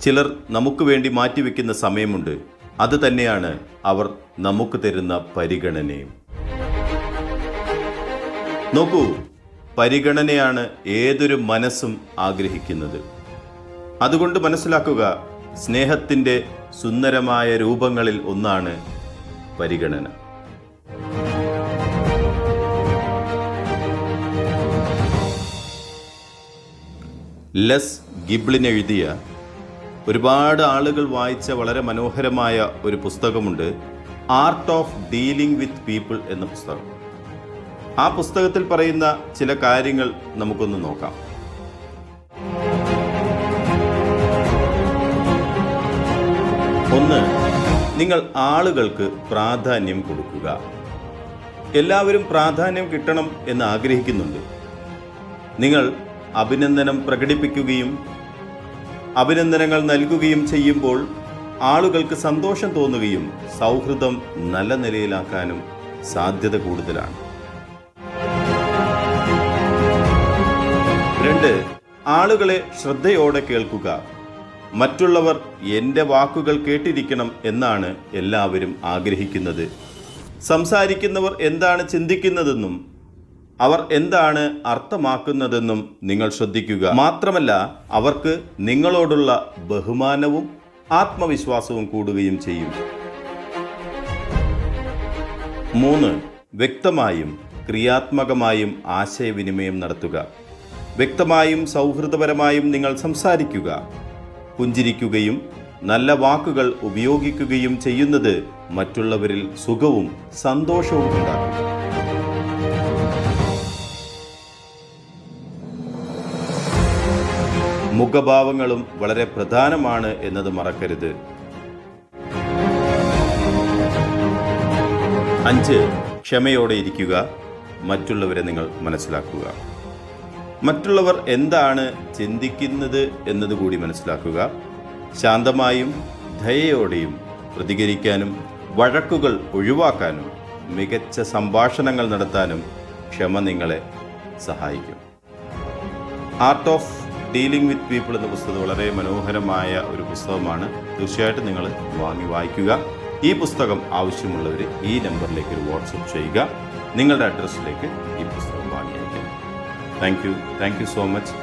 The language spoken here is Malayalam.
ചിലർ നമുക്ക് വേണ്ടി മാറ്റിവെക്കുന്ന സമയമുണ്ട്. അത് തന്നെയാണ് അവർ നമുക്ക് തരുന്ന പരിഗണനയും. നോക്കൂ, പരിഗണനയാണ് ഏതൊരു മനസ്സും ആഗ്രഹിക്കുന്നത്. അതുകൊണ്ട് മനസ്സിലാക്കുക, സ്നേഹത്തിൻ്റെ സുന്ദരമായ രൂപങ്ങളിൽ ഒന്നാണ് പരിഗണന. ലെസ് ഗിബ്ലിൻ എഴുതിയ, ഒരുപാട് ആളുകൾ വായിച്ച വളരെ മനോഹരമായ ഒരു പുസ്തകമുണ്ട്, art of dealing with people എന്ന പുസ്തകം. ആ പുസ്തകത്തിൽ പറയുന്ന ചില കാര്യങ്ങൾ നമുക്കൊന്ന് നോക്കാം. ഒന്ന്, നിങ്ങൾ ആളുകൾക്ക് പ്രാധാന്യം കൊടുക്കുക. എല്ലാവരും പ്രാധാന്യം കിട്ടണം എന്ന് ആഗ്രഹിക്കുന്നുണ്ട്. നിങ്ങൾ അഭിനന്ദനം പ്രകടിപ്പിക്കുകയും അഭിനന്ദനങ്ങൾ നൽകുകയും ചെയ്യുമ്പോൾ ആളുകൾക്ക് സന്തോഷം തോന്നുകയും സൗഹൃദം നല്ല നിലയിലാക്കാനും സാധ്യത കൂടുതലാണ്. 2, ആളുകളെ ശ്രദ്ധയോടെ കേൾക്കുക. മറ്റുള്ളവർ എൻ്റെ വാക്കുകൾ കേട്ടിരിക്കണം എന്നാണ് എല്ലാവരും ആഗ്രഹിക്കുന്നത്. സംസാരിക്കുന്നവർ എന്താണ് ചിന്തിക്കുന്നതെന്നും അവർ എന്താണ് അർത്ഥമാക്കുന്നതെന്നും നിങ്ങൾ ശ്രദ്ധിക്കുക. മാത്രമല്ല, അവർക്ക് നിങ്ങളോടുള്ള ബഹുമാനവും ആത്മവിശ്വാസവും കൂടുകയും ചെയ്യും. 3, വ്യക്തമായും ക്രിയാത്മകമായും ആശയവിനിമയം നടത്തുക. വ്യക്തമായും സൗഹൃദപരമായും നിങ്ങൾ സംസാരിക്കുക. പുഞ്ചിരിക്കുകയും നല്ല വാക്കുകൾ ഉപയോഗിക്കുകയും ചെയ്യുന്നത് മറ്റുള്ളവരിൽ സുഖവും സന്തോഷവും ഉണ്ടാക്കും. മുഖഭാവങ്ങളും വളരെ പ്രധാനമാണ് എന്നത് മറക്കരുത്. 5, ക്ഷമയോടെ ഇരിക്കുക. മറ്റുള്ളവരെ നിങ്ങൾ മനസ്സിലാക്കുക. മറ്റുള്ളവർ എന്താണ് ചിന്തിക്കുന്നത് എന്നതുകൂടി മനസ്സിലാക്കുക. ശാന്തമായും ദയയോടെയും പ്രതികരിക്കാനും വഴക്കുകൾ ഒഴിവാക്കാനും മികച്ച സംഭാഷണങ്ങൾ നടത്താനും ക്ഷമ നിങ്ങളെ സഹായിക്കും. Art of dealing with people എന്ന പുസ്തകം വളരെ മനോഹരമായ ഒരു പുസ്തകമാണ്. തീർച്ചയായിട്ടും നിങ്ങൾ വാങ്ങി വായിക്കുക. ഈ പുസ്തകം ആവശ്യമുള്ളവർ ഈ നമ്പറിലേക്ക് ഒരു വാട്സപ്പ് ചെയ്യുക. നിങ്ങളുടെ അഡ്രസ്സിലേക്ക് ഈ പുസ്തകം വാങ്ങി അയക്കാം. Thank you so much.